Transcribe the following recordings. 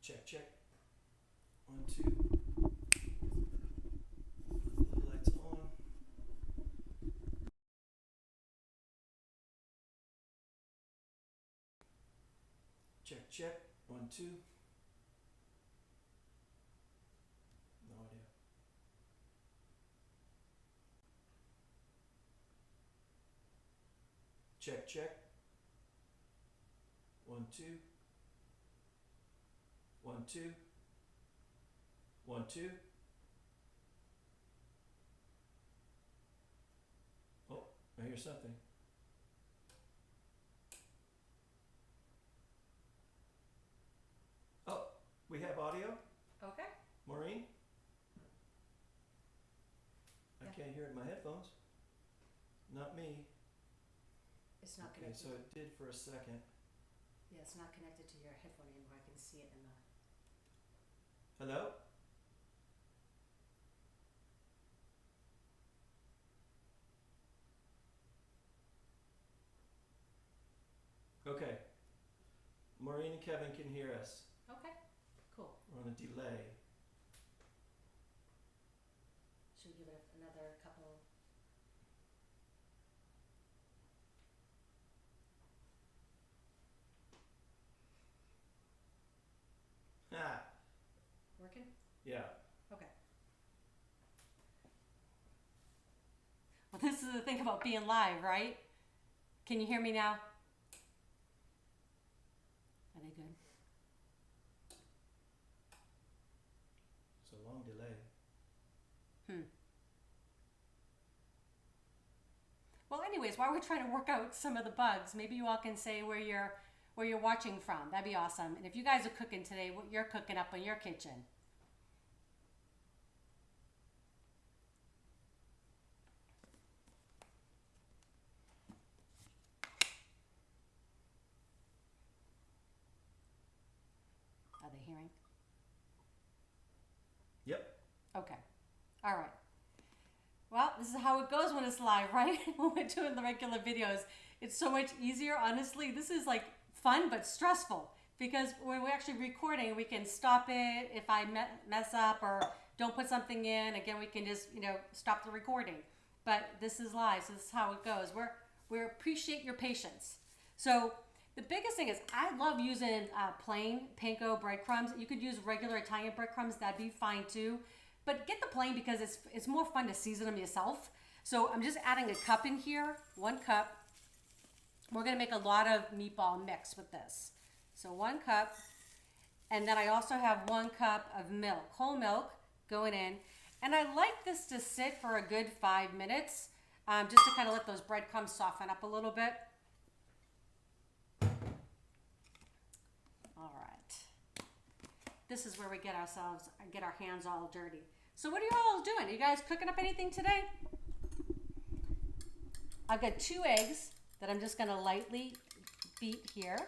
Check, check. 1, 2. The lights on. Check, check. 1, 2. No audio. Check, check. 1, 2. 1, 2. 1, 2. Oh, I hear something. Oh, we have audio? Okay. Maureen? I Yeah. can't hear it in my headphones. Not me. It's not Okay, connected. so it did for a second. Yeah, it's not connected to your headphone anymore. I can see it in the. Hello? Okay. Maureen and Kevin can hear us. Okay. Cool. We're on a delay. Should we give it another couple? Ah, Working? yeah. Okay. Well, this is the thing about being live, right? Can you hear me now? Are they good? It's a long delay. Well, anyways, while we're trying to work out some of the bugs, maybe you all can say where you're watching from. That'd be awesome. And if you guys are cooking today, what you're cooking up in your kitchen. Are they hearing? Yep. Okay. All right. Well, this is how it goes when it's live, right? When we're doing the regular videos, it's so much easier. Honestly, this is like fun but stressful because when we're actually recording, we can stop it if I mess up or don't put something in. Again, we can just, stop the recording. But this is live, so this is how it goes. We appreciate your patience. So the biggest thing is I love using plain panko breadcrumbs. You could use regular Italian breadcrumbs. That'd be fine too. But get the plain because it's more fun to season them yourself. So I'm just adding a cup in here, 1 cup. We're gonna make a lot of meatball mix with this. So 1 cup. And then I also have 1 cup of milk, whole milk going in. And I like this to sit for a good 5 minutes, just to kind of let those breadcrumbs soften up a little bit. All right. This is where we get our hands all dirty. So what are you all doing? Are you guys cooking up anything today? I've got 2 eggs that I'm just gonna lightly beat here.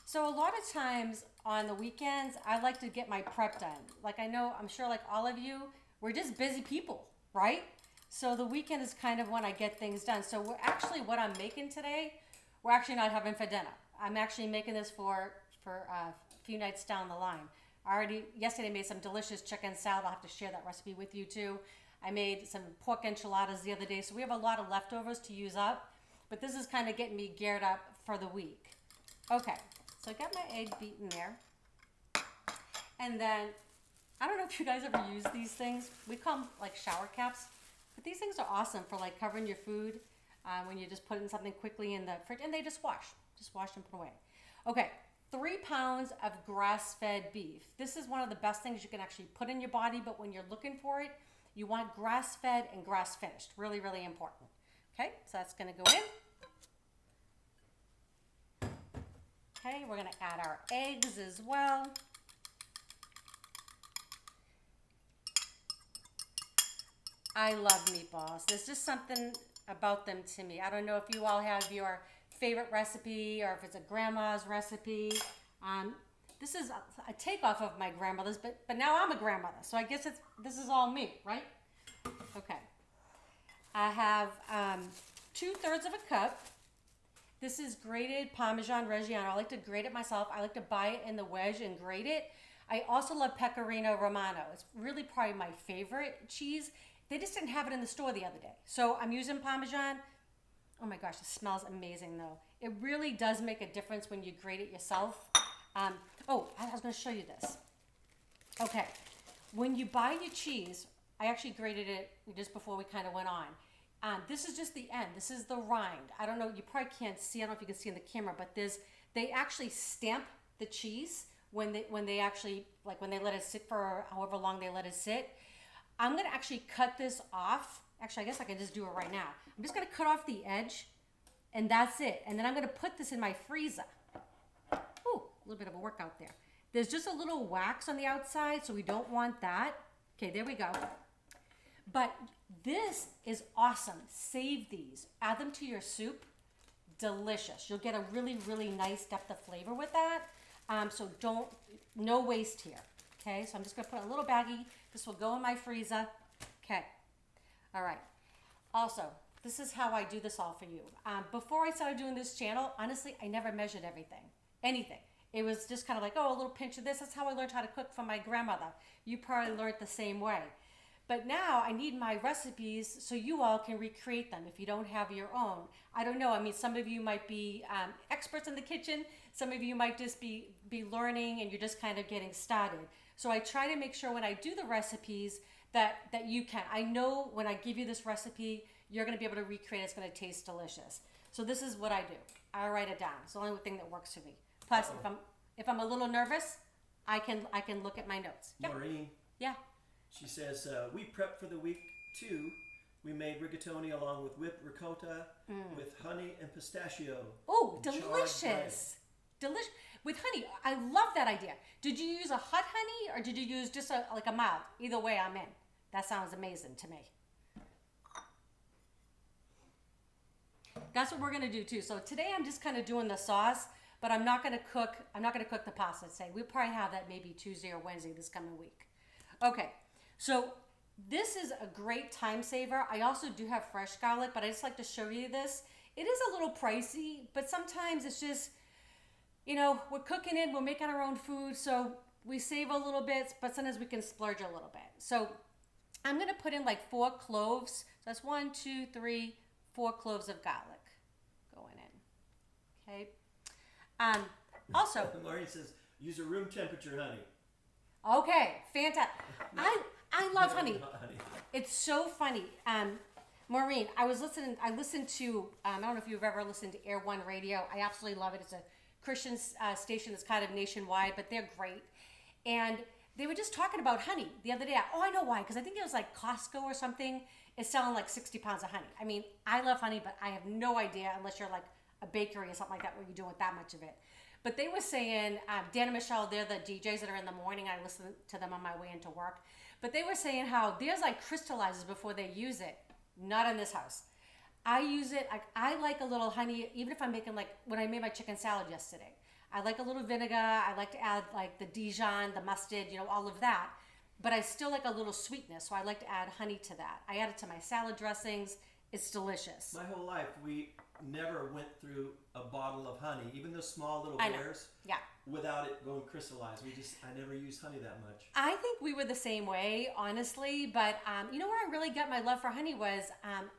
So a lot of times on the weekends, I like to get my prep done. Like I'm sure like all of you, we're just busy people, right? So the weekend is kind of when I get things done. So what I'm making today, we're actually not having for dinner. I'm actually making this for a few nights down the line. I already yesterday made some delicious chicken salad. I'll have to share that recipe with you too. I made some pork enchiladas the other day. So we have a lot of leftovers to use up, but this is kind of getting me geared up for the week. Okay, so I got my egg beaten there. And then, I don't know if you guys ever use these things. We call them like shower caps, but these things are awesome for like covering your food when you just put in something quickly in the fridge, and they just wash and put away. Okay. 3 pounds of grass-fed beef. This is one of the best things you can actually put in your body, but when you're looking for it, you want grass-fed and grass-finished. Really, really important. Okay, so that's gonna go in. Okay, we're gonna add our eggs as well. I love meatballs. There's just something about them to me. I don't know if you all have your favorite recipe or if it's a grandma's recipe. This is a takeoff of my grandmother's, but now I'm a grandmother, so I guess this is all me, right? Okay. I have 2/3 of a cup, This is grated Parmesan Reggiano. I like to grate it myself. I like to buy it in the wedge and grate it. I also love Pecorino Romano. It's really probably my favorite cheese. They just didn't have it in the store the other day. So I'm using Parmesan. Oh my gosh, it smells amazing though. It really does make a difference when you grate it yourself. Oh, I was gonna show you this. Okay, when you buy your cheese, I actually grated it just before we kind of went on. This is just the end. This is the rind. I don't know, you probably can't see, I don't know if you can see in the camera, but they actually stamp the cheese when they actually, like when they let it sit for however long they let it sit. I'm gonna actually cut this off. Actually, I guess I can just do it right now. I'm just gonna cut off the edge and that's it. And then I'm gonna put this in my freezer. Ooh, a little bit of a workout there. There's just a little wax on the outside, so we don't want that. Okay, there we go. But this is awesome. Save these. Add them to your soup. Delicious. You'll get a really, really nice depth of flavor with that. So no waste here. Okay, so I'm just gonna put a little baggie. This will go in my freezer. Okay, all right. Also, this is how I do this all for you. Before I started doing this channel, honestly, I never measured anything. It was just kind of like, oh, a little pinch of this. That's how I learned how to cook from my grandmother. You probably learned the same way. But now I need my recipes so you all can recreate them if you don't have your own. I don't know. I mean, some of you might be experts in the kitchen. Some of you might just be learning and you're just kind of getting started. So I try to make sure when I do the recipes that you can. I know when I give you this recipe, you're going to be able to recreate it. It's going to taste delicious. So this is what I do. I write it down. It's the only thing that works for me. Plus, if I'm a little nervous, I can look at my notes. Yeah. Maureen. Yeah. She says, we prepped for the week too. We made rigatoni along with whipped ricotta with honey and pistachio. Oh, delicious. Delicious. With honey, I love that idea. Did you use a hot honey or did you use just like a mild? Either way, I'm in. That sounds amazing to me. That's what we're gonna do too. So today I'm just kind of doing the sauce, but I'm not gonna cook the pasta today. We'll probably have that maybe Tuesday or Wednesday this coming week. Okay, so this is a great time saver. I also do have fresh garlic, but I just like to show you this. It is a little pricey, but sometimes it's just, you know, we're cooking it, we're making our own food, so we save a little bit, but sometimes we can splurge a little bit. So I'm gonna put in like 4 cloves. So that's 1, 2, 3, 4 cloves of garlic going in. Okay. Also, Maureen says, use a room temperature honey. Okay, fantastic. I love honey. It's so funny. Maureen, I listened to, I don't know if you've ever listened to Air One Radio. I absolutely love it. It's a Christian station that's kind of nationwide, but they're great. And they were just talking about honey the other day. Oh, I know why, because I think it was like Costco or something is selling like 60 pounds of honey. I mean, I love honey, but I have no idea unless you're like a bakery or something like that where you're doing that much of it. But they were saying, Dan and Michelle, they're the DJs that are in the morning. I listen to them on my way into work. But they were saying how theirs like crystallizes before they use it. Not in this house. I use it, I like a little honey, even if I'm making like, when I made my chicken salad yesterday. I like a little vinegar. I like to add like the Dijon, the mustard, you know, all of that. But I still like a little sweetness, so I like to add honey to that. I add it to my salad dressings. It's delicious. My whole life, we never went through a bottle of honey, even those small little bears, without it going crystallized. I never used honey that much. I think we were the same way, honestly. But you know where I really got my love for honey was,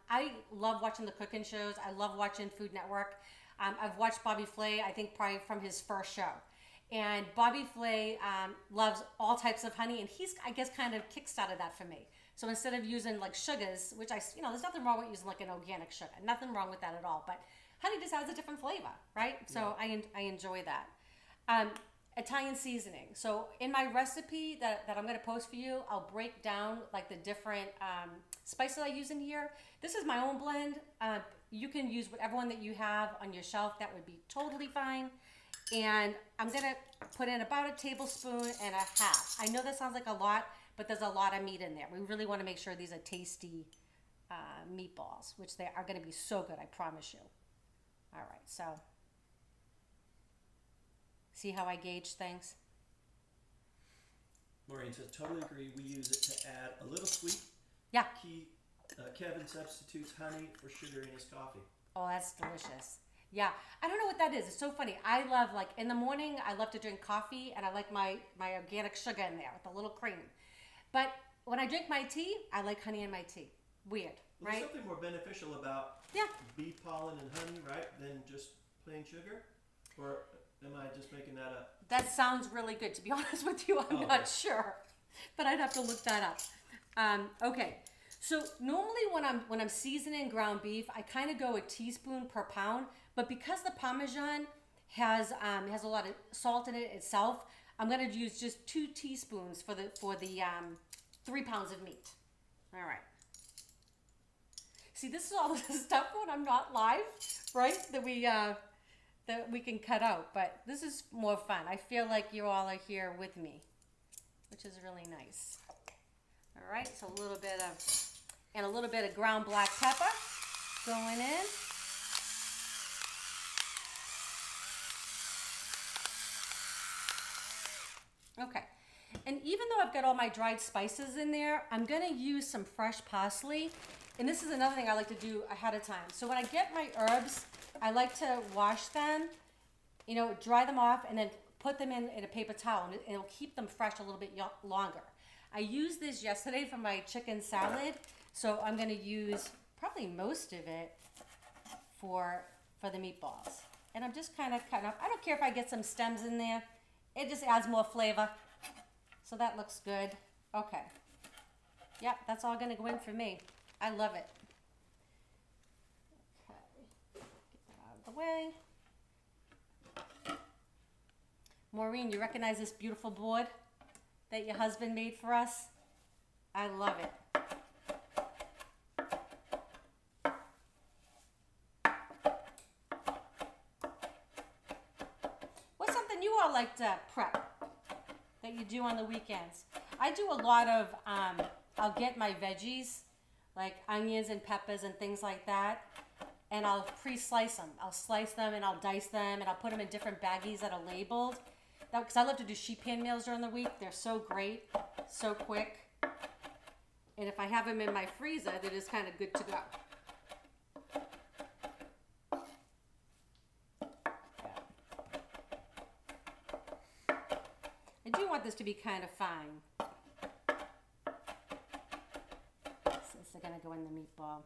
I love watching the cooking shows. I love watching Food Network. I've watched Bobby Flay, I think probably from his first show. And Bobby Flay loves all types of honey, and he's, I guess, kind of kickstarted that for me. So instead of using like sugars, which there's nothing wrong with using like an organic sugar. Nothing wrong with that at all. But honey just adds a different flavor, right? So I enjoy that. Italian seasoning. So in my recipe that I'm going to post for you, I'll break down like the different spices I use in here. This is my own blend. You can use whatever one that you have on your shelf. That would be totally fine. And I'm going to put in about a tablespoon and a half. I know that sounds like a lot, but there's a lot of meat in there. We really want to make sure these are tasty meatballs, which they are going to be so good, I promise you. All right, so see how I gauge things? Maureen says, totally agree. We use it to add a little sweet. Yeah. Kevin substitutes honey for sugar in his coffee. Oh, that's delicious. Yeah, I don't know what that is. It's so funny. I love, like, in the morning, I love to drink coffee, and I like my organic sugar in there with a little cream. But when I drink my tea, I like honey in my tea. Weird, Well, right? there's something more beneficial about bee pollen and honey, right, than just plain sugar? Or am I just making that up? That sounds really good. To be honest with you, I'm not sure, but I'd have to look that up. Okay, so normally when I'm seasoning ground beef, I kind of go a teaspoon per pound. But because the Parmesan has a lot of salt in it itself, I'm gonna use just 2 teaspoons for the 3 pounds of meat. All right. See, this is all the stuff when I'm not live, right? That we can cut out. But this is more fun. I feel like you all are here with me, which is really nice. All right, so a little bit of ground black pepper going in. Okay, and even though I've got all my dried spices in there, I'm gonna use some fresh parsley. And this is another thing I like to do ahead of time. So when I get my herbs, I like to wash them, you know, dry them off, and then put them in a paper towel, and it'll keep them fresh a little bit longer. I used this yesterday for my chicken salad, so I'm gonna use probably most of it for the meatballs. And I'm just kind of cutting up. I don't care if I get some stems in there. It just adds more flavor. So that looks good. Okay. Yep, that's all gonna go in for me. I love it. Okay, get that out of the way. Maureen, you recognize this beautiful board that your husband made for us? I love it. What's something you all like to prep that you do on the weekends? I do a lot of, I'll get my veggies, like onions and peppers and things like that, and I'll pre-slice them. I'll slice them and I'll dice them and I'll put them in different baggies that are labeled. Because I love to do sheet pan meals during the week. They're so great, so quick. And if I have them in my freezer, they're just kind of good to go. I do want this to be kind of fine, since they're going to go in the meatball.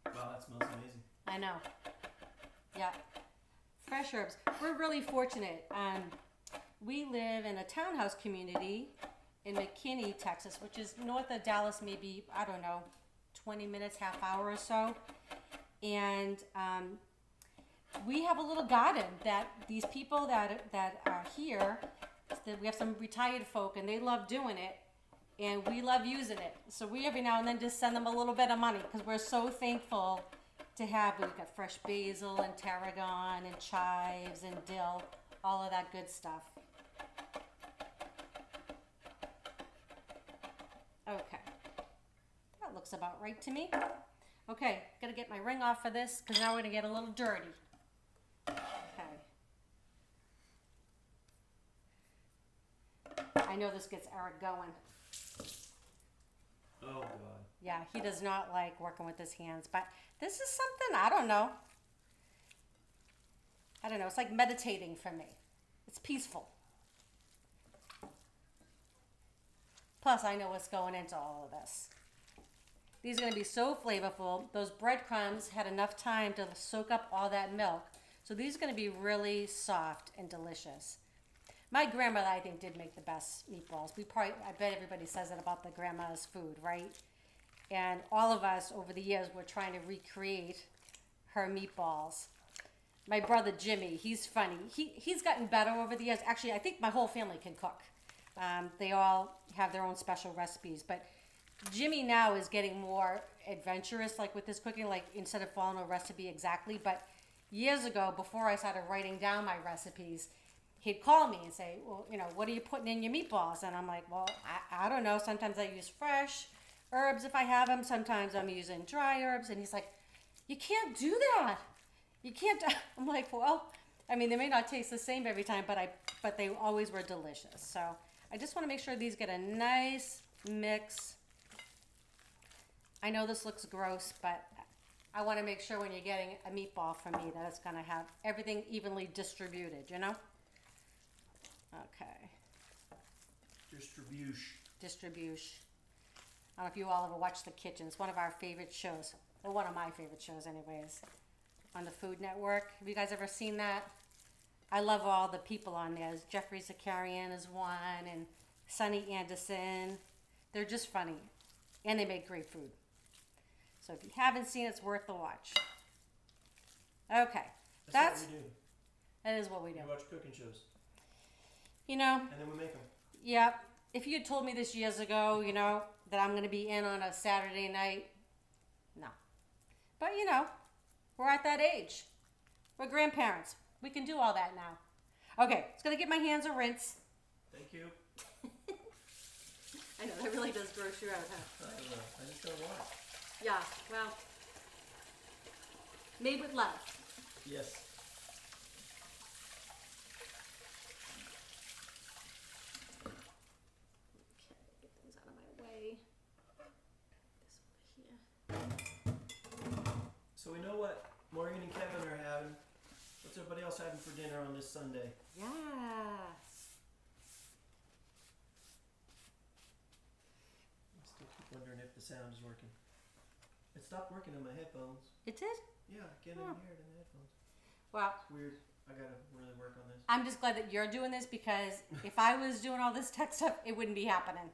Wow, that smells amazing. I know. Yeah. Fresh herbs. We're really fortunate. We live in a townhouse community in McKinney, Texas, which is north of Dallas, maybe, I don't know, 20 minutes, half hour or so. And we have a little garden that these people that are here, that we have some retired folk, and they love doing it, and we love using it. So we every now and then just send them a little bit of money because we're so thankful to have. We've got fresh basil and tarragon and chives and dill, all of that good stuff. Okay, that looks about right to me. Okay, gotta get my ring off for this because now we're gonna get a little dirty. Okay. I know this gets Eric going. Oh, God. Yeah, he does not like working with his hands, but this is something, I don't know. It's like meditating for me. It's peaceful. Plus, I know what's going into all of this. These are going to be so flavorful. Those breadcrumbs had enough time to soak up all that milk. So these are going to be really soft and delicious. My grandmother, I think, did make the best meatballs. I bet everybody says that about the grandma's food, right? And all of us over the years were trying to recreate her meatballs. My brother Jimmy, he's funny. He's gotten better over the years. Actually, I think my whole family can cook. They all have their own special recipes. But Jimmy now is getting more adventurous, like with his cooking, like instead of following a recipe exactly. But years ago, before I started writing down my recipes, he'd call me and say, well, what are you putting in your meatballs? And I'm like, well, I don't know. Sometimes I use fresh herbs if I have them. Sometimes I'm using dry herbs. And he's like, you can't do that. You can't. I'm like, well, they may not taste the same every time, but they always were delicious. So I just want to make sure these get a nice mix. I know this looks gross, but I want to make sure when you're getting a meatball from me that it's going to have everything evenly distributed, you know? Okay. Distribution. I don't know if you all ever watch The Kitchen. It's one of our favorite shows. Well, one of my favorite shows anyways. On the Food Network. Have you guys ever seen that? I love all the people on there. Jeffrey Zakarian is one, and Sunny Anderson. They're just funny. And they make great food. So if you haven't seen it, it's worth the watch. Okay. That's what we do. That is what we do. We watch cooking shows. You know. And then we make them. Yeah. If you had told me this years ago, you know, that I'm going to be in on a Saturday night, no. But, you know, we're at that age. We're grandparents. We can do all that now. Okay, it's going to get my hands a rinse. Thank you. I know, that really does gross you out, huh? I don't know. I just don't want it. Yeah, well, made with love. Yes. Okay, get things out of my way. This over here. So we know what Morgan and Kevin are having. What's everybody else having for dinner on this Sunday? Yeah. I still keep wondering if the sound is working. It stopped working on my headphones. It did? Yeah, I can't even hear it in the headphones. Well, it's weird. I gotta really work on this. I'm just glad that you're doing this because if I was doing all this tech stuff, it wouldn't be happening.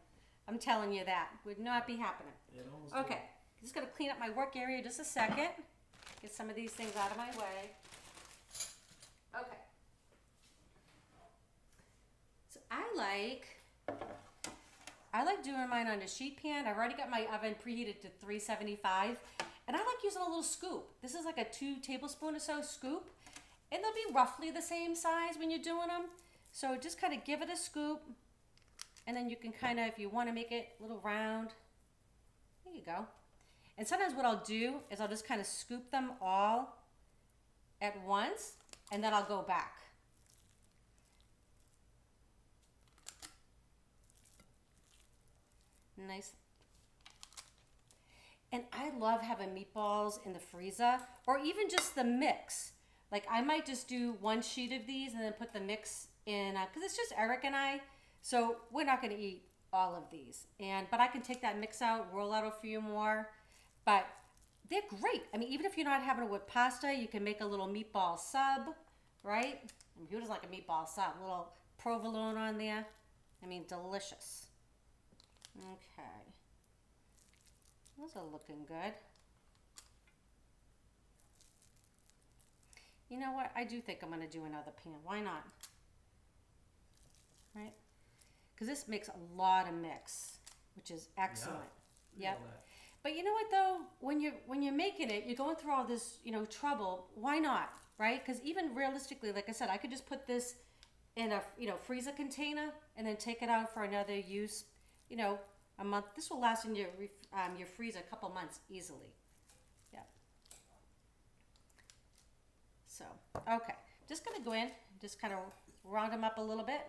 I'm telling you that. Would not be happening. It almost okay. Just gonna clean up my work area just a second. Get some of these things out of my way. Okay. So I like doing mine on a sheet pan. I've already got my oven preheated to 375. And I like using a little scoop. This is like a 2 tablespoon or so scoop. And they'll be roughly the same size when you're doing them. So just kind of give it a scoop. And then you can kind of, if you want to make it a little round, there you go. And sometimes what I'll do is I'll just kind of scoop them all at once. And then I'll go back. Nice. And I love having meatballs in the freezer or even just the mix. Like I might just do 1 sheet of these and then put the mix in because it's just Eric and I. So we're not going to eat all of these. But I can take that mix out, roll out a few more. But they're great. I mean, even if you're not having it with pasta, you can make a little meatball sub, right? I mean, who doesn't like a meatball sub? A little provolone on there. I mean, delicious. Okay. Those are looking good. You know what? I do think I'm going to do another pan. Why not? Right? Because this makes a lot of mix, which is excellent. Yeah. Yep. But you know what though? When you're making it, you're going through all this, trouble. Why not? Right? Because even realistically, like I said, I could just put this in a freezer container and then take it out for another use. A month. This will last in your freezer a couple months easily. Yeah. So, okay. Just going to go in, just kind of round them up a little bit.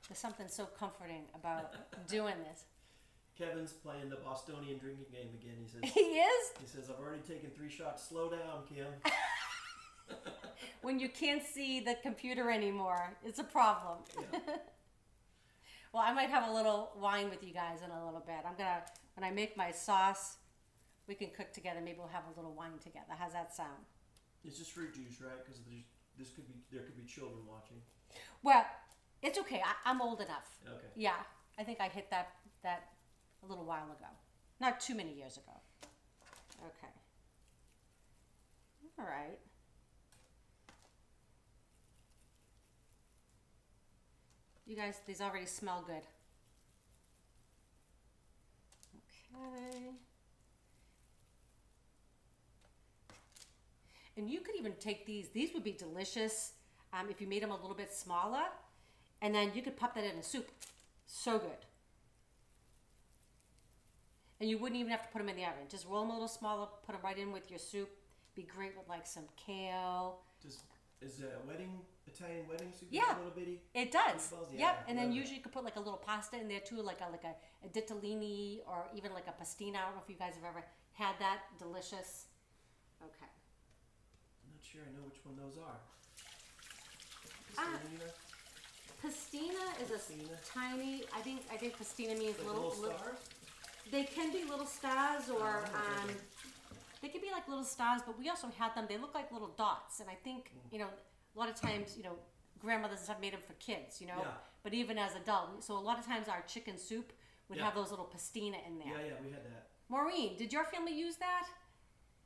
There's something so comforting about doing this. Kevin's playing the Bostonian drinking game again. He says. He is? He says, I've already taken 3 shots. Slow down, Kim. When you can't see the computer anymore, it's a problem. Yeah. Well, I might have a little wine with you guys in a little bit. When I make my sauce, we can cook together. Maybe we'll have a little wine together. How's that sound? It's just fruit juice, right? Because there could be children watching. Well, it's okay. I'm old enough. Okay. Yeah, I think I hit that a little while ago. Not too many years ago. Okay. All right. You guys, these already smell good. Okay. And you could even take these. These would be delicious if you made them a little bit smaller. And then you could pop that in a soup. So good. And you wouldn't even have to put them in the oven. Just roll them a little smaller, put them right in with your soup. Be great with like some kale. Does is a Italian wedding soup? Yeah, a little bitty. It does. Meatballs? Yep, Yeah, and then love usually you could put like a little pasta in there too, like a ditalini or even like a pastina. I don't know if you guys have ever had that. Delicious. Okay. I'm not sure I know which one those are. Pastina is Pastina. a tiny. I think pastina means Like little stars? They can be little stars, or okay. they could be like little stars. But we also had them. They look like little dots, and I think a lot of times grandmothers have made them for kids. Yeah. But even as adults, so a lot of times our chicken soup would have those little pastina in there. Yeah, we had that. Maureen, did your family use that?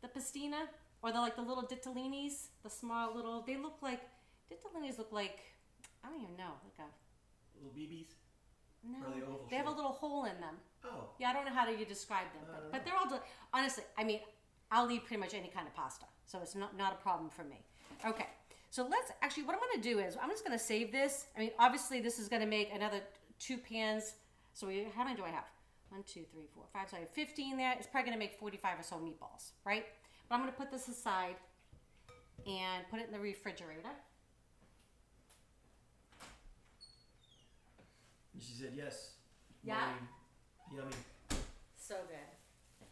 The pastina, or the little ditallinis, the small little. They look like ditallinis. Look like I don't even know, like a little BBs. No, or are they oval they have a shaped? little hole in them. Oh. Yeah, I don't know how you describe them, but they're all honestly. I mean, I'll eat pretty much any kind of pasta, so it's not a problem for me. Okay, so let's actually. What I'm going to do is I'm just going to save this. I mean, obviously this is going to make another 2 pans. So how many do I have? 1, 2, 3, 4, 5. So I have 15 there. It's probably going to make 45 or so meatballs, right? But I'm going to put this aside and put it in the refrigerator. She said yes. Yeah. Yummy. So good.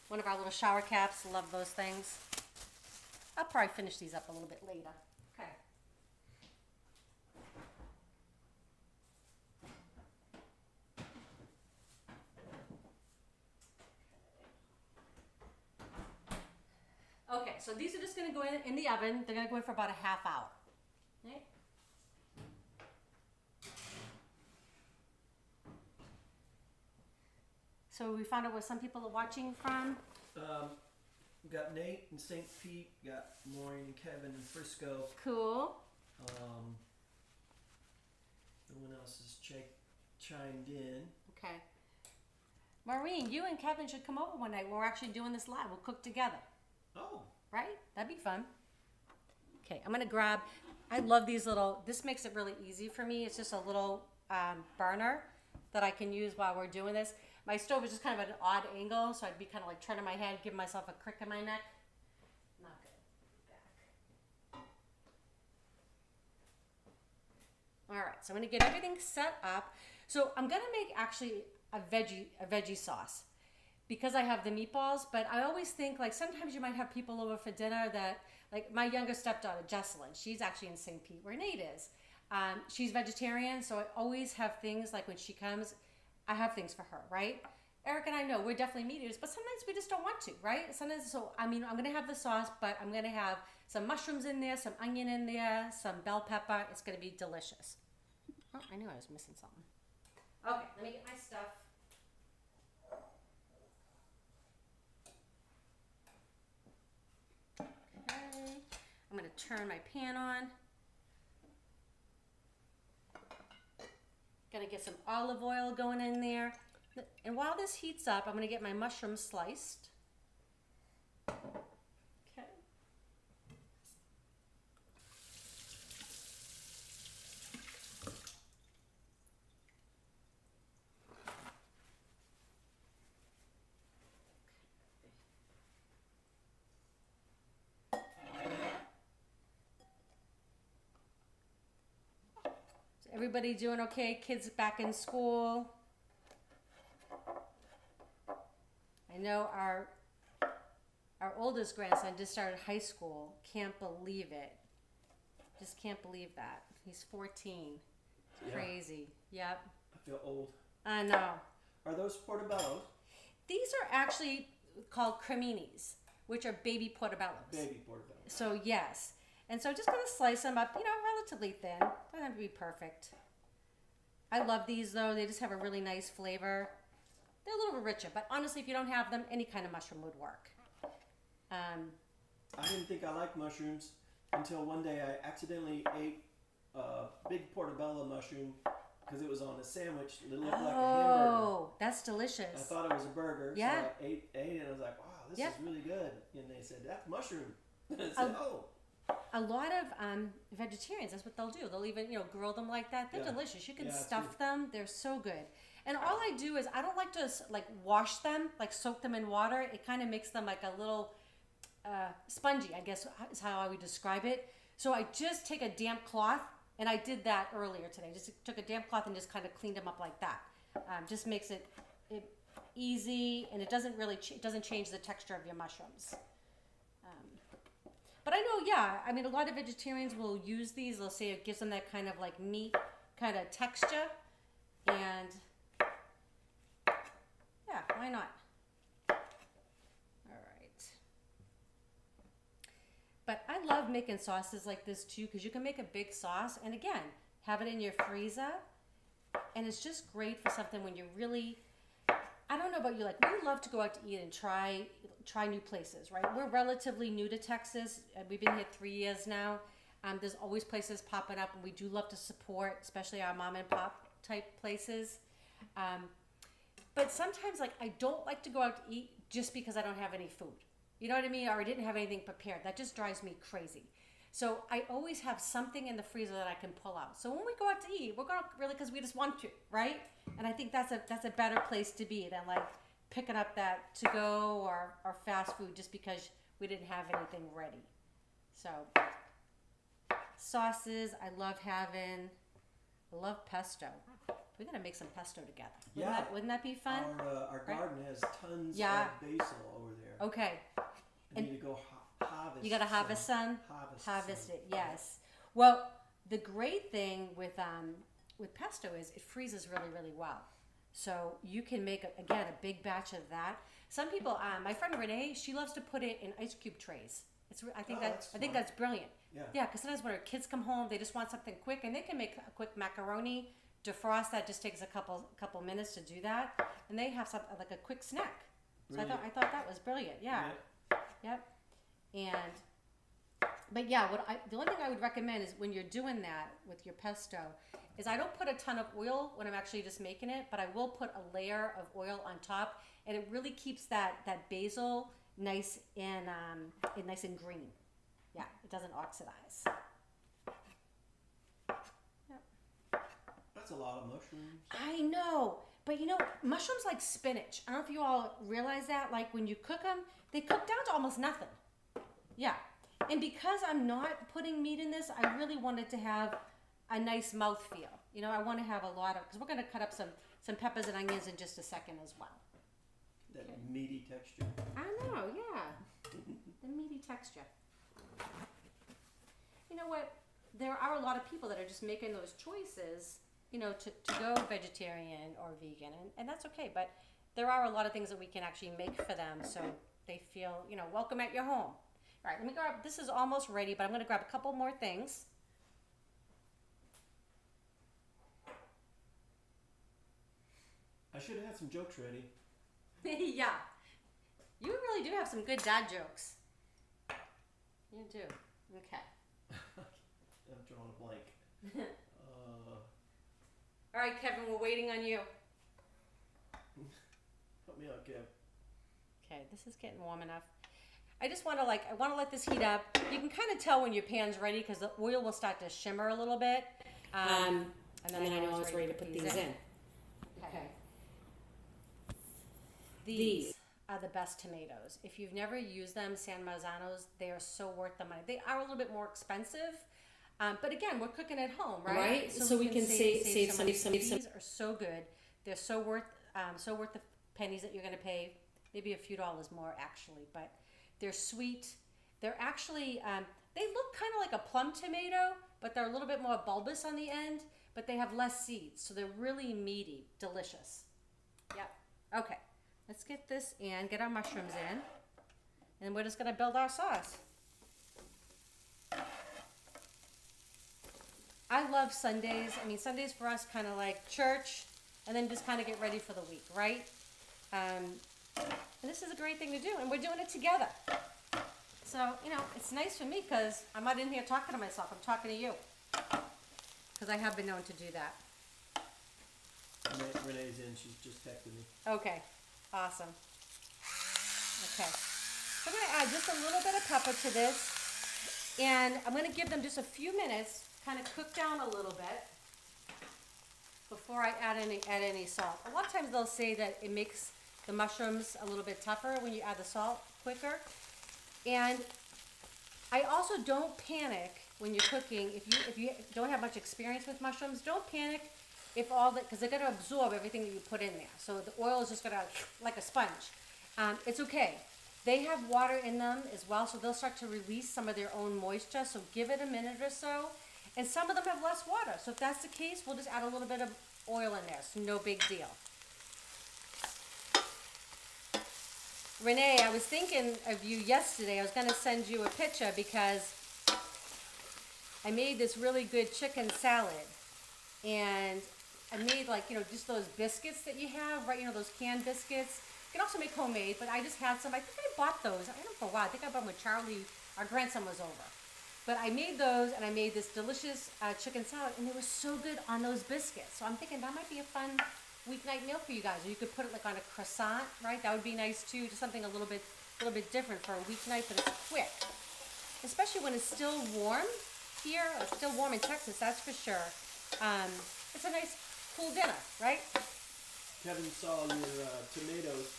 One of our little shower caps. Love those things. I'll probably finish these up a little bit later. Okay. Okay, so these are just going to go in the oven. They're going to go in for about a half hour. Okay. So we found out where some people are watching from. We got Nate in St. Pete, got Maureen and Kevin in Frisco. Cool. No one else has chimed in. Okay. Maureen, you and Kevin should come over one night when we're actually doing this live. We'll cook together. Oh. Right? That'd be fun. Okay, I'm gonna grab, I love these little, this makes it really easy for me. It's just a little burner that I can use while we're doing this. My stove is just kind of an odd angle, so I'd be kind of like turning my head, giving myself a crick in my neck. Not good. Back. All right, so I'm gonna get everything set up. So I'm gonna make actually a veggie sauce because I have the meatballs, but I always think like sometimes you might have people over for dinner that, like my younger stepdaughter, Jesselyn, she's actually in St. Pete where Nate is. She's vegetarian, so I always have things like when she comes, I have things for her, right? Eric and I know we're definitely meat eaters, but sometimes we just don't want to, right? Sometimes, so I mean, I'm gonna have the sauce, but I'm gonna have some mushrooms in there, some onion in there, some bell pepper. It's gonna be delicious. Oh, I knew I was missing something. Okay, let me get my stuff. Okay, I'm gonna turn my pan on. Gonna get some olive oil going in there. And while this heats up, I'm gonna get my mushrooms sliced. Okay. So everybody doing okay? Kids back in school? I know our oldest grandson just started high school. Can't believe it. Just can't believe that. He's 14. It's crazy. Yep. I feel old. I know. Are those portobellos? These are actually called creminis, which are baby portobellos. Baby portobellos. So yes. And so just gonna slice them up, relatively thin. Doesn't have to be perfect. I love these though. They just have a really nice flavor. They're a little bit richer, but honestly, if you don't have them, any kind of mushroom would work. I didn't think I liked mushrooms until one day I accidentally ate a big portobello mushroom because it was on a sandwich that looked like a hamburger. Oh, that's delicious. I thought it was a burger, Yeah. so I ate it and I was like, wow, this is really good. And they said, that's mushroom. And I said, A lot of vegetarians, that's what they'll do. They'll even, grill them like that. They're delicious. You can stuff them. They're so good. And all I do is I don't like to wash them, soak them in water. It kind of makes them like a little spongy, I guess is how I would describe it. So I just take a damp cloth, and I did that earlier today. Just took a damp cloth and just kind of cleaned them up like that. Just makes it easy, and it doesn't really it doesn't change the texture of your mushrooms. But I know, yeah, I mean, a lot of vegetarians will use these. They'll say it gives them that kind of like meat kind of texture, and yeah, why not? But I love making sauces like this too, because you can make a big sauce and again, have it in your freezer. And it's just great for something when you're really, I don't know about you, like we love to go out to eat and try new places, right? We're relatively new to Texas. We've been here 3 years now. There's always places popping up, and we do love to support, especially our mom and pop type places. But sometimes like I don't like to go out to eat just because I don't have any food. You know what I mean? Or I didn't have anything prepared. That just drives me crazy. So I always have something in the freezer that I can pull out. So when we go out to eat, we're going to really because we just want to, right? And I think that's a better place to be than like picking up that to go or fast food just because we didn't have anything ready. So sauces, I love pesto. We're gonna make some pesto together. Wouldn't that be fun? Our garden has tons of basil over there. Okay. I need to go harvest. You gotta harvest some. Harvest it. Yes. Well, the great thing with pesto is it freezes really, really well. So you can make a big batch of that. Some people, my friend Renee, she loves to put it in ice cube trays. I think that's brilliant. Yeah. Because sometimes when her kids come home, they just want something quick, and they can make a quick macaroni. Defrost that just takes a couple minutes to do that, and they have something like a quick snack. Brilliant. So I thought that was brilliant. Yeah. Yep. But yeah, the only thing I would recommend is when you're doing that with your pesto, is I don't put a ton of oil when I'm actually just making it, but I will put a layer of oil on top, and it really keeps that basil nice and green. Yeah, it doesn't oxidize. That's a lot of mushrooms. I know, but mushrooms like spinach. I don't know if you all realize that. Like when you cook them, they cook down to almost nothing. Yeah, and because I'm not putting meat in this, I really wanted to have a nice mouthfeel. I want to have a lot of, because we're going to cut up some peppers and onions in just a second as well. That meaty texture. I know, yeah, the meaty texture. You know what? There are a lot of people that are just making those choices. To go vegetarian or vegan, and that's okay, but there are a lot of things that we can actually make for them so they feel, welcome at your home. All right, let me grab, this is almost ready, but I'm going to grab a couple more things. I should have had some jokes ready. Yeah, you really do have some good dad jokes. You do. Okay. I'm drawing a blank. All right, Kevin, we're waiting on you. Help me out, Kev. Okay, this is getting warm enough. I just want to I want to let this heat up. You can kind of tell when your pan's ready because the oil will start to shimmer a little bit. And then I know it's ready to put these in. Okay. These are the best tomatoes. If you've never used them, San Marzanos, they are so worth the money. They are a little bit more expensive. But again, we're cooking at home, right? Right. So we can save some. These are so good. They're so worth the pennies that you're going to pay. Maybe a few dollars more actually, but they're sweet. They're actually they look kind of like a plum tomato, but they're a little bit more bulbous on the end. But they have less seeds, so they're really meaty, delicious. Yep. Okay. Let's get this in. Get our mushrooms in, and we're just going to build our sauce. I love Sundays. I mean, Sundays for us kind of like church, and then just kind of get ready for the week, right? And this is a great thing to do, and we're doing it together. So, it's nice for me because I'm not in here talking to myself. I'm talking to you because I have been known to do that. Renee's in. She's just texted me. Okay. Awesome. Okay. So I'm going to add just a little bit of pepper to this, and I'm going to give them just a few minutes kind of cook down a little bit before I add any salt. A lot of times they'll say that it makes the mushrooms a little bit tougher when you add the salt quicker. And I also don't panic when you're cooking, if you don't have much experience with mushrooms, don't panic if all the, because they're gonna absorb everything that you put in there. So the oil is just gonna, like a sponge. It's okay. They have water in them as well, so they'll start to release some of their own moisture. So give it a minute or so. And some of them have less water. So if that's the case, we'll just add a little bit of oil in there. So no big deal. Renee, I was thinking of you yesterday. I was gonna send you a picture because I made this really good chicken salad. And I made like, just those biscuits that you have, right? Those canned biscuits. You can also make homemade, but I just had some. I think I bought those. I had them for a while. I think I bought them when Charlie, our grandson, was over. But I made those, and I made this delicious chicken salad, and they were so good on those biscuits. So I'm thinking that might be a fun weeknight meal for you guys. Or you could put it like on a croissant, right? That would be nice too. Just something a little bit different for a weeknight, but it's quick. Especially when it's still warm here. It's still warm in Texas, that's for sure. It's a nice, cool dinner, right? Kevin saw your tomatoes.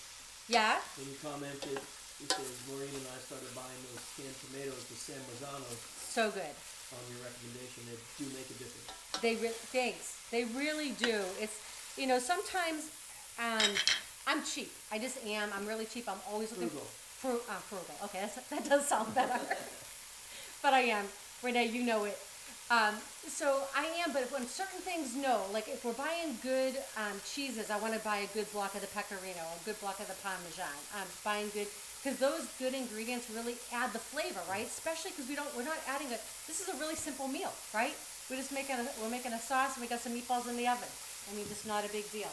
Yeah. When you commented, he says Maureen and I started buying those canned tomatoes, the San Marzanos. So good. On your recommendation, they do make a difference. Thanks. They really do. It's, sometimes I'm cheap. I just am. I'm really cheap. I'm always looking frugal. Okay, that does sound better. But I am. Renee, you know it. So I am, but when certain things, no. Like if we're buying good cheeses, I want to buy a good block of the pecorino, a good block of the parmesan. Buying good, because those good ingredients really add the flavor, right? Especially because we're not adding this is a really simple meal, right? We're making a sauce and we got some meatballs in the oven. I mean, just not a big deal.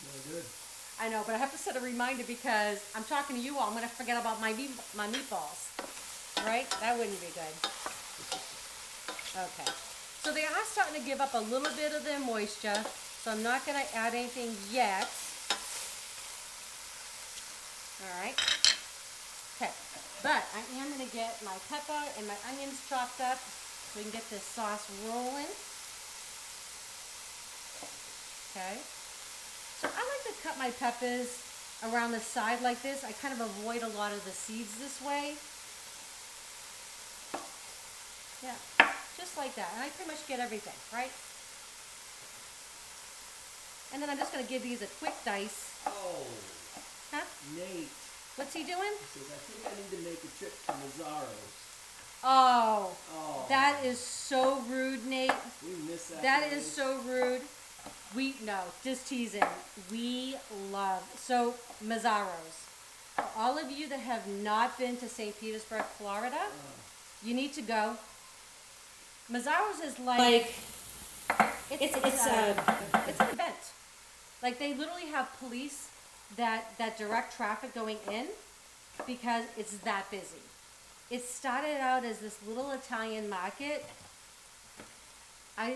Very good. I know, but I have to set a reminder because I'm talking to you all. I'm going to forget about my meatballs, right? That wouldn't be good. Okay. So they are starting to give up a little bit of their moisture, so I'm not going to add anything yet. All right. Okay. But I am going to get my pepper and my onions chopped up so we can get this sauce rolling. Okay. So I like to cut my peppers around the side like this. I kind of avoid a lot of the seeds this way. Yeah, just like that. And I pretty much get everything, right? And then I'm just going to give these a quick dice. Oh. Huh? Nate. What's he doing? He says, I think I need to make a trip to Mazzaro's. Oh. That is so rude, Nate. We miss that. That is so rude. No, just teasing. We love, so Mazzaro's. For all of you that have not been to St. Petersburg, Florida, you need to go. Mazzaro's is like it's an event. Like they literally have police that direct traffic going in because it's that busy. It started out as this little Italian market. I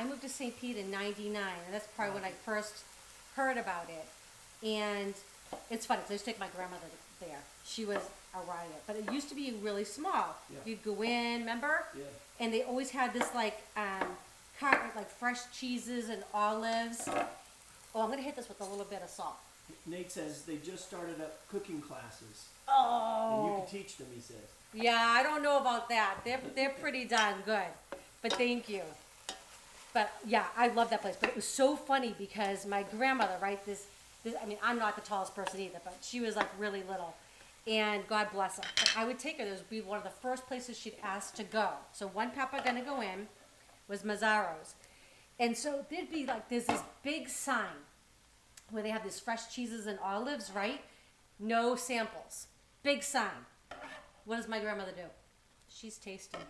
moved to St. Pete in '99, and that's probably when I first heard about it. And it's funny, because I used to take my grandmother there. She was a riot. But it used to be really small. Yeah. You'd go in, remember? Yeah. And they always had this, cart with, fresh cheeses and olives. Oh, I'm going to hit this with a little bit of salt. Nate says they just started up cooking classes. Oh. And you can teach them, he says. Yeah, I don't know about that. They're pretty darn good. But thank you. But yeah, I love that place. But it was so funny because my grandmother, right, I mean, I'm not the tallest person either, but she was really little. And God bless her. But I would take her. This would be one of the first places she'd ask to go. So one papa gonna go in was Mazzaro's. And so there'd be there's this big sign where they have these fresh cheeses and olives, right? No samples. Big sign. What does my grandmother do? She's tasting.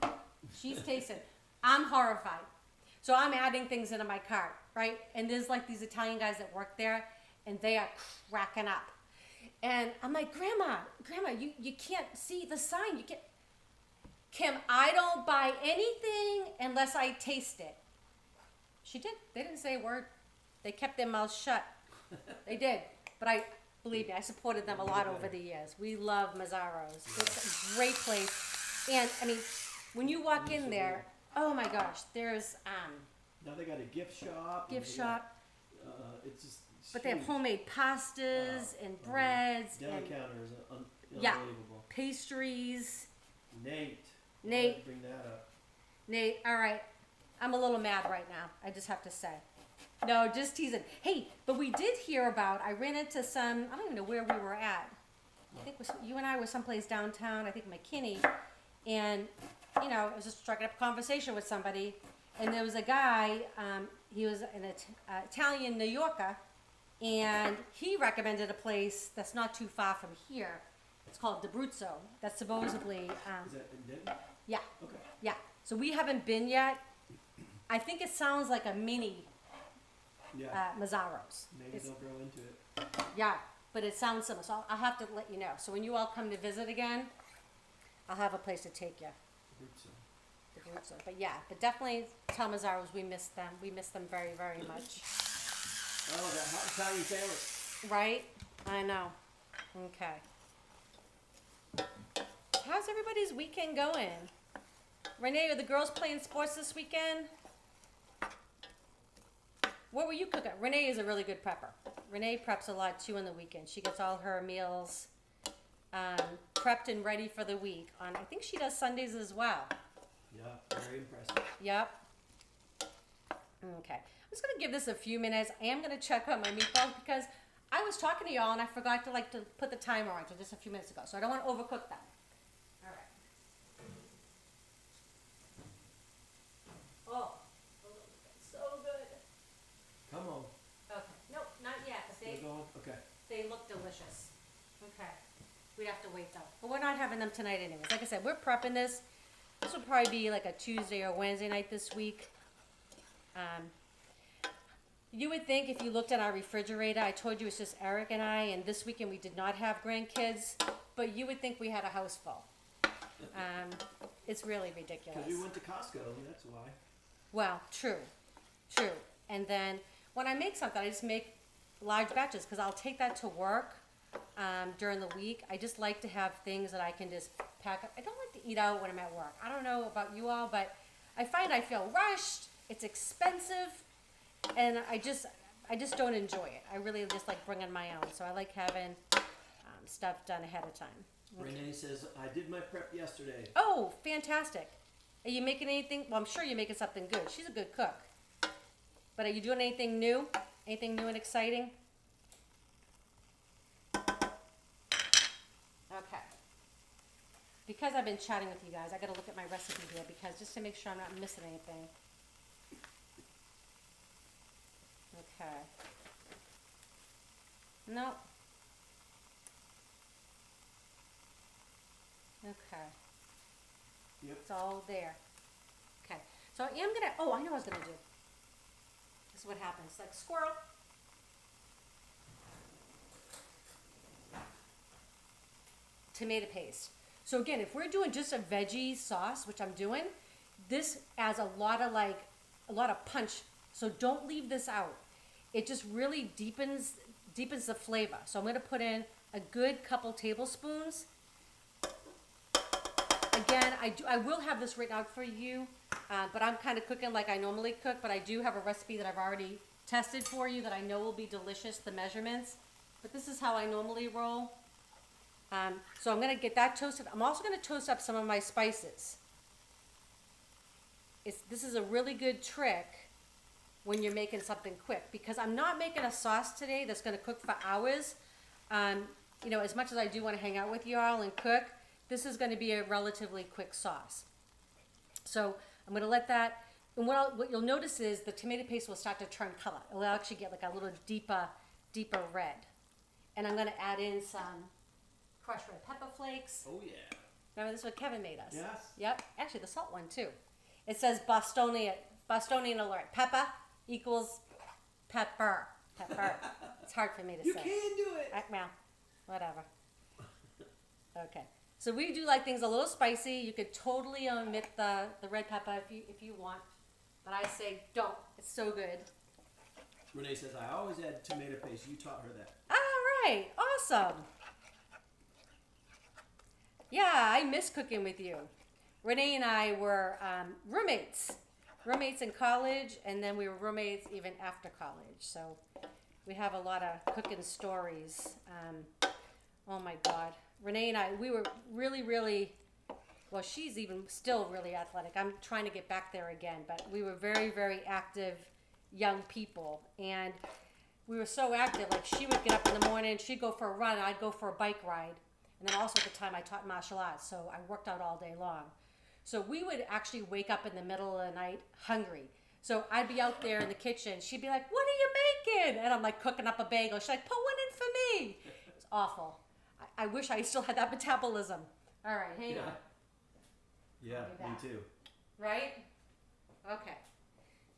She's tasting. I'm horrified. So I'm adding things into my cart, right? And there's these Italian guys that work there, and they are cracking up. And I'm like, Grandma, you can't see the sign. You can't. Kim, I don't buy anything unless I taste it. She did. They didn't say a word. They kept their mouths shut. They did. But believe me, I supported them a lot over the years. We love Mazzaro's. It's a great place. And, I mean, when you walk in there, oh my gosh, there's now they got a gift shop. Gift shop. It's just But they have homemade pastas and breads Deli and counters, yeah, unbelievable. pastries. Nate, bring that up. Nate, all right. I'm a little mad right now. I just have to say. No, just teasing. Hey, but we did hear about, I ran into some, I don't even know where we were at. I think you and I were someplace downtown, I think McKinney. And, you know, I was just striking up a conversation with somebody. And there was a guy, he was an Italian New Yorker. And he recommended a place that's not too far from here. It's called D'Abruzzo. That's supposedly. Is that in Denton? Yeah. Okay. Yeah. So we haven't been yet. I think it sounds like a mini Mazzaro's. Maybe they'll grow into it. Yeah, but it sounds similar. So I'll have to let you know. So when you all come to visit again, I'll have a place to take you. D'Abruzzo. But yeah, but definitely tell Mazzaro's we miss them. We miss them very, very much. Oh, that hot Italian sandwich. Right? I know. Okay. How's everybody's weekend going? Renee, are the girls playing sports this weekend? What were you cooking? Renee is a really good prepper. Renee preps a lot too on the weekend. She gets all her meals prepped and ready for the week. I think she does Sundays as well. Yeah, very impressive. Yep. Okay. I'm just gonna give this a few minutes. I am gonna check out my meatballs because I was talking to y'all and I forgot to put the timer on just a few minutes ago. So I don't want to overcook them. All right. Oh, so good. Come on. Okay. Nope, not yet. But Still going? Okay. they look delicious. Okay. We'd have to wait though. But we're not having them tonight anyways. Like I said, we're prepping this. This will probably be like a Tuesday or Wednesday night this week. You would think if you looked at our refrigerator, I told you it's just Eric and I, and this weekend we did not have grandkids, but you would think we had a house full. It's really ridiculous. Because we went to Costco, that's why. Well, true. And then when I make something, I just make large batches because I'll take that to work during the week. I just like to have things that I can just pack up. I don't like to eat out when I'm at work. I don't know about you all, but I find I feel rushed. It's expensive, and I just don't enjoy it. I really just like bringing my own. So I like having stuff done ahead of time. Okay. Renee says, I did my prep yesterday. Oh, fantastic. Are you making anything? Well, I'm sure you're making something good. She's a good cook. But are you doing anything new? Anything new and exciting? Okay. Because I've been chatting with you guys, I got to look at my recipe here because just to make sure I'm not missing anything. Okay. No. Okay. Yep. It's all there. Okay. So I am gonna, oh, I know what I was gonna do. This is what happens, like squirrel. Tomato paste. So again, if we're doing just a veggie sauce, which I'm doing, this adds a lot of punch. So don't leave this out. It just really deepens the flavor. So I'm gonna put in a good couple tablespoons. Again, I will have this written out for you, but I'm kind of cooking like I normally cook, but I do have a recipe that I've already tested for you that I know will be delicious, the measurements. But this is how I normally roll. So I'm going to get that toasted. I'm also going to toast up some of my spices. This is a really good trick when you're making something quick, because I'm not making a sauce today that's going to cook for hours. You know, as much as I do want to hang out with you all and cook, this is going to be a relatively quick sauce. So I'm going to let that, and what you'll notice is the tomato paste will start to turn color. It will actually get like a little deeper red. And I'm going to add in some crushed red pepper flakes. Oh yeah. Remember this is what Kevin made us? Yes. Yep. Actually the salt one too. It says Bostonian alert. Pepper equals pepper. It's hard for me to You say. can do it. Well, whatever. Okay. So we do like things a little spicy. You could totally omit the red pepper if you want, but I say don't. It's so good. Renee says, I always add tomato paste. You taught her that. All right. Awesome. Yeah, I miss cooking with you. Renee and I were roommates in college, and then we were roommates even after college. So we have a lot of cooking stories. Oh my God. Renee and I, we were really, well, she's even still really athletic. I'm trying to get back there again, but we were very active young people. And we were so active, like she would get up in the morning, she'd go for a run, I'd go for a bike ride. And then also at the time I taught martial arts, so I worked out all day long. So we would actually wake up in the middle of the night hungry. So I'd be out there in the kitchen. She'd be like, "What are you making?" And I'm like cooking up a bagel. She's like, "Put one in for me." It's awful. I wish I still had that metabolism. All right, hang on. Yeah, me too. Right? Okay.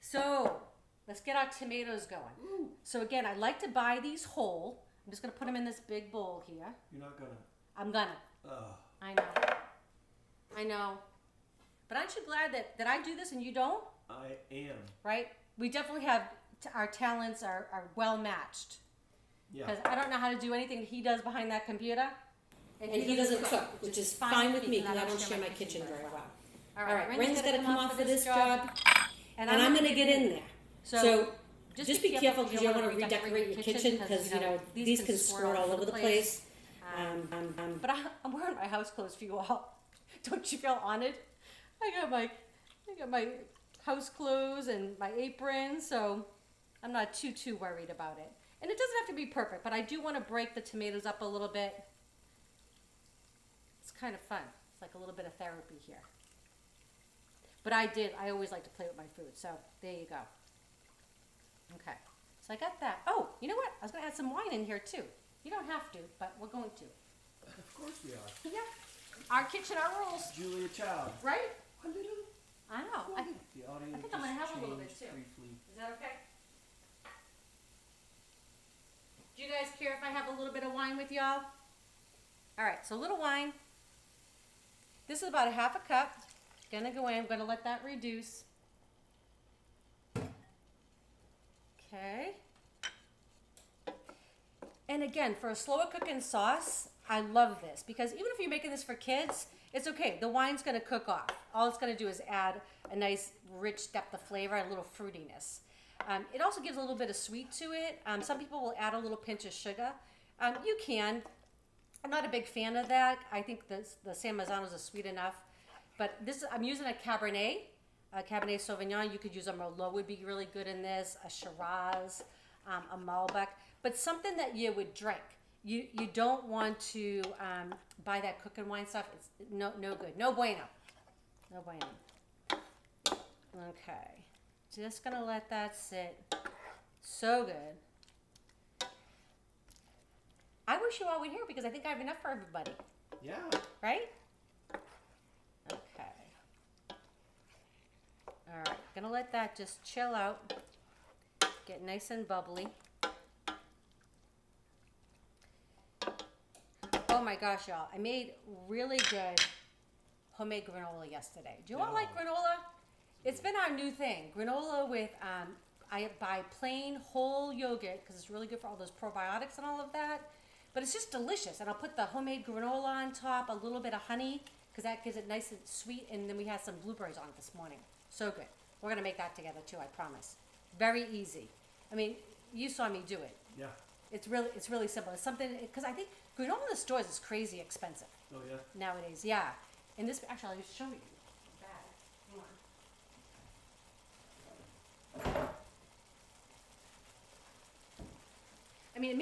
So let's get our tomatoes going. Ooh. So again, I like to buy these whole. I'm just going to put them in this big bowl here. You're not gonna. I'm gonna. Oh. I know. But aren't you glad that I do this and you don't? I am. Right? We definitely have, our talents are well matched. Yeah. Because I don't know how to do anything he does behind that computer. And he doesn't cook, which is fine with me because I don't share my kitchen very well. All right, Ren's got to come off for this job, and I'm going to get in there. So just be careful because you don't want to redecorate your kitchen because, you know, these can squirt all over the place. But I'm wearing my house clothes for you all. Don't you feel honored? I got my house clothes and my apron, so I'm not too worried about it. And it doesn't have to be perfect, but I do want to break the tomatoes up a little bit. It's kind of fun. It's like a little bit of therapy here. But I always like to play with my food, so there you go. Okay, so I got that. Oh, you know what? I was going to add some wine in here too. You don't have to, but we're going to. Of course we are. Yeah. Our kitchen, our rules. Julia Child. Right? A little. I know. The audio I think I'm going to have a little bit changed too. briefly. Is that okay? Do you guys care if I have a little bit of wine with y'all? All right, so a little wine. This is about a half a cup. Gonna go in, I'm gonna let that reduce. Okay. And again, for a slower cooking sauce, I love this because even if you're making this for kids, it's okay. The wine's gonna cook off. All it's gonna do is add a nice rich depth of flavor and a little fruitiness. It also gives a little bit of sweet to it. Some people will add a little pinch of sugar. You can. I'm not a big fan of that. I think the San Mazzanos is sweet enough. But I'm using a Cabernet Sauvignon. You could use a Merlot would be really good in this, a Shiraz, a Malbec. But something that you would drink. You don't want to buy that cooking wine stuff. It's no good. No bueno. No bueno. Okay. Just gonna let that sit. So good. I wish you all were here because I think I have enough for everybody. Yeah. Right? Okay. All right. Gonna let that just chill out. Get nice and bubbly. Oh my gosh, y'all. I made really good homemade granola yesterday. Do you all like granola? It's been our new thing. Granola with, I buy plain whole yogurt because it's really good for all those probiotics and all of that. But it's just delicious. And I'll put the homemade granola on top, a little bit of honey because that gives it nice and sweet. And then we had some blueberries on it this morning. So good. We're going to make that together too, I promise. Very easy. I mean, you saw me do it. Yeah. It's really simple. It's something, because I think granola in the stores is crazy expensive. Oh, yeah? Nowadays, yeah. And this, actually, I'll just show you. I mean,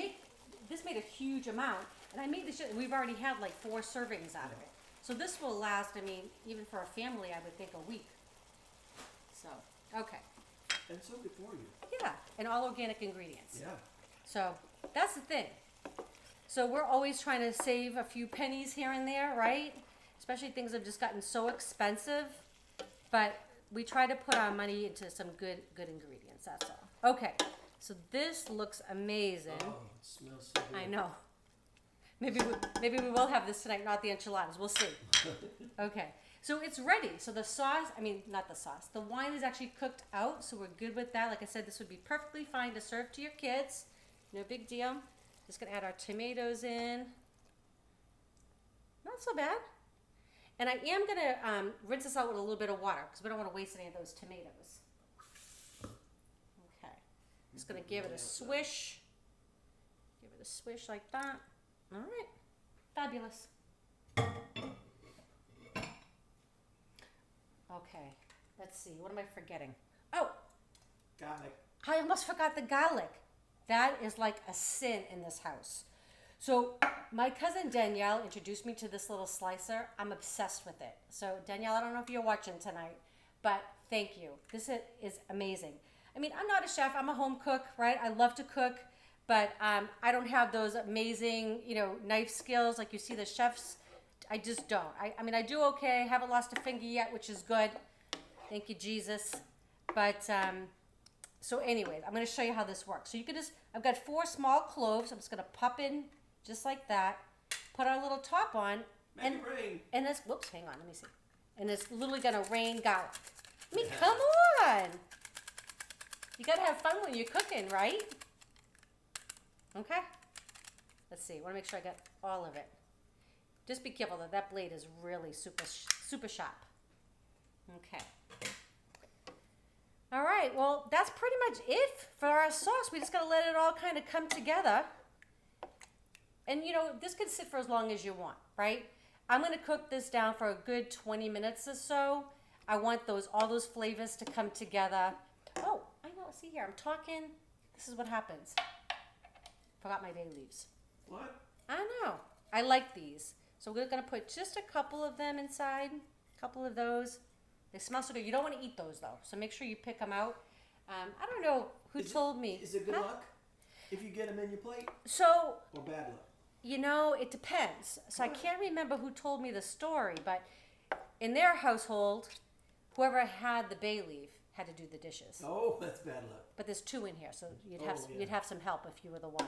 this made a huge amount, and I made this. We've already had like 4 servings out of it, so this will last. I mean, even for a family, I would think a week. So, okay. And so good for you. Yeah, and all organic ingredients. Yeah. So that's the thing. So we're always trying to save a few pennies here and there, right? Especially things have just gotten so expensive, but we try to put our money into some good ingredients. That's all. Okay. So this looks amazing. Oh, it smells so good. I know. Maybe we will have this tonight, not the enchiladas. We'll see. Okay. So it's ready. So the sauce, I mean, not the sauce. The wine is actually cooked out, so we're good with that. Like I said, this would be perfectly fine to serve to your kids. No big deal. Just going to add our tomatoes in. Not so bad. And I am going to rinse this out with a little bit of water because we don't want to waste any of those tomatoes. Okay. Just going to give it a swish. Give it a swish like that. All right. Fabulous. Okay. Let's see. What am I forgetting? Oh, Garlic. I almost forgot the garlic. That is like a sin in this house. So my cousin Danielle introduced me to this little slicer. I'm obsessed with it. So Danielle, I don't know if you're watching tonight, but thank you. This is amazing. I mean, I'm not a chef. I'm a home cook, right? I love to cook, but I don't have those amazing, knife skills like you see the chefs. I just don't. I mean, I do okay. I haven't lost a finger yet, which is good. Thank you, Jesus. But so anyways, I'm going to show you how this works. So you can I've got 4 small cloves. I'm just going to pop in just like that. Put our little top on. Make it rain. And this, whoops, hang on, let me see. And it's literally going to rain garlic. I mean, come on. You got to have fun when you're cooking, right? Okay. Let's see. I want to make sure I got all of it. Just be careful though. That blade is really super, super sharp. Okay. All right. Well, that's pretty much it for our sauce. We just got to let it all kind of come together. And this can sit for as long as you want, right? I'm going to cook this down for a good 20 minutes or so. I want all those flavors to come together. Oh, I know. See here. I'm talking. This is what happens. Forgot my bay leaves. What? I know. I like these. So we're going to put just a couple of them inside. A couple of those. They smell so good. You don't want to eat those, though. So make sure you pick them out. I don't know who told me. Is it good luck if you get them in your plate? So, or bad luck? It depends. So I can't remember who told me the story, but in their household, whoever had the bay leaf had to do the dishes. Oh, that's bad luck. But there's 2 in here, so you'd have some help if you were the one.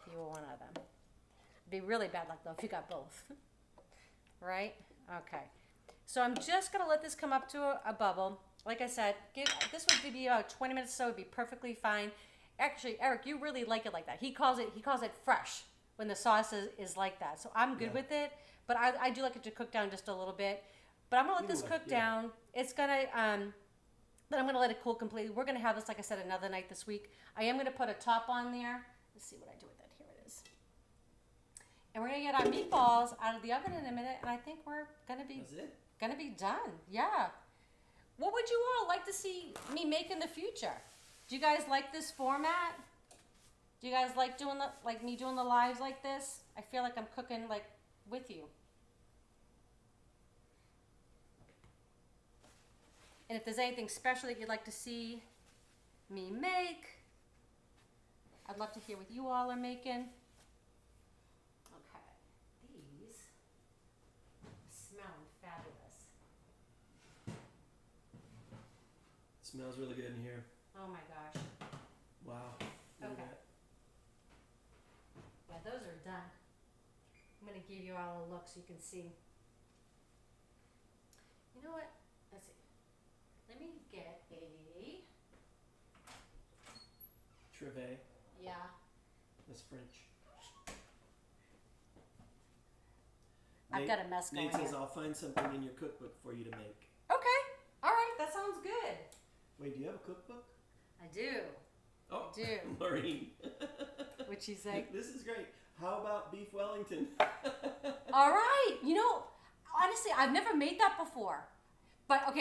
If you were one of them. It'd be really bad luck though if you got both. Right? Okay. So I'm just gonna let this come up to a bubble. Like I said, this would be about 20 minutes, so it'd be perfectly fine. Actually, Eric, you really like it like that. He calls it fresh when the sauce is like that. So I'm good with it, but I do like it to cook down just a little bit. But I'm gonna let this cook down. It's gonna then I'm gonna let it cool completely. We're gonna have this, like I said, another night this week. I am gonna put a top on there. Let's see what I do with it. Here it is. And we're gonna get our meatballs out of the oven in a minute, and I think we're gonna be done. Yeah. What would you all like to see me make in the future? Do you guys like this format? Do you guys like me doing the lives like this? I feel like I'm cooking with you. And if there's anything special that you'd like to see me make, I'd love to hear what you all are making. Okay, these smell fabulous. It smells really good in here. Oh my gosh. Wow. Okay. Yeah, those are done. I'm gonna give you all a look so you can see. You know what? Let's see. Let me get a Trevet. Yeah. That's French. I've got a mess going Nate says here. I'll find something in your cookbook for you to make. Okay. All right. That sounds good. Wait, do you have a cookbook? I do. Oh, I do. Maureen. What'd she say? This is great. How about beef Wellington? All right. Honestly, I've never made that before. But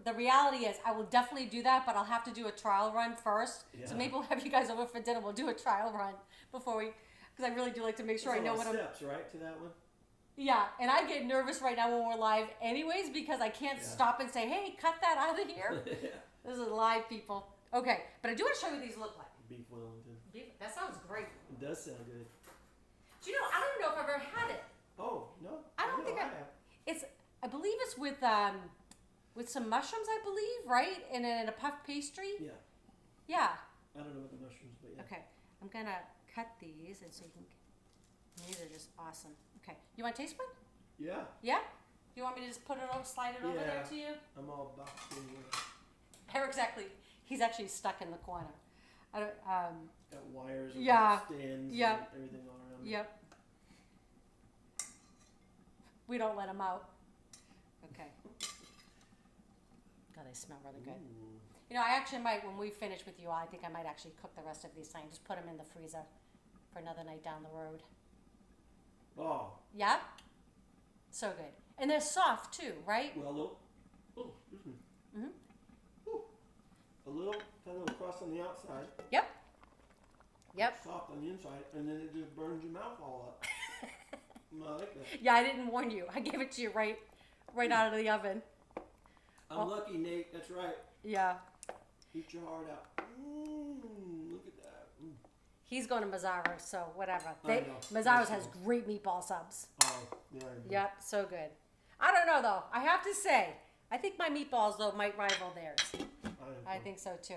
the reality is I will definitely do that, but I'll have to do a trial run first. Yeah. So maybe we'll have you guys over for dinner. We'll do a trial run because I really do like to make sure I know what steps, right, to that one? Yeah, and I get nervous right now when we're live anyways because I can't stop and say, hey, cut that out of here. This is live, people. Okay, but I do want to show you what these look like. Beef Wellington. That sounds great. It does sound good. Do you know, I don't even know if I've ever had it. Oh, no. I don't think I have. I believe it's with some mushrooms, I believe, right? And in a puff pastry? Yeah. Yeah. I don't know what the mushrooms, but yeah. Okay, I'm going to cut these and so you can, these are just awesome. Okay, you want a taste one? Yeah. Yeah? You want me to just slide it over there to you? I'm all boxed in here. He's actually stuck in the corner. Got wires and stands and everything all around. Yep. We don't let him out. Okay. God, they smell really good. Ooh. I actually might, when we finish with you all, I think I might actually cook the rest of these tonight. Just put them in the freezer for another night down the road. Oh. Yeah? So good. And they're soft too, right? Well, excuse me. A little kind of crust on the outside. Yep. Yep. Soft on the inside, and then it just burns your mouth all up. I like that. Yeah, I didn't warn you. I gave it to you right out of the oven. I'm lucky, Nate. That's right. Yeah. Eat your heart out. Look at that. He's going to Mazzaro's, so whatever. I know. Mazzaro's has great meatball subs. Oh, yeah. Yep, so good. I don't know though. I have to say, I think my meatballs though might rival theirs. I think so too.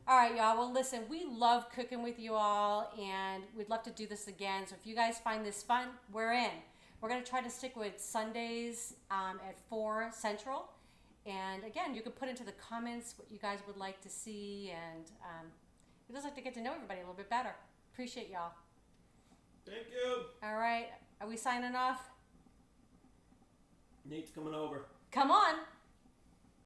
All right, y'all. Well, listen, we love cooking with you all, and we'd love to do this again. So if you guys find this fun, we're in. We're going to try to stick with Sundays at 4 Central. And again, you can put into the comments what you guys would like to see, and we'd just like to get to know everybody a little bit better. Appreciate y'all. Thank you. All right. Are we signing off? Nate's coming over. Come on.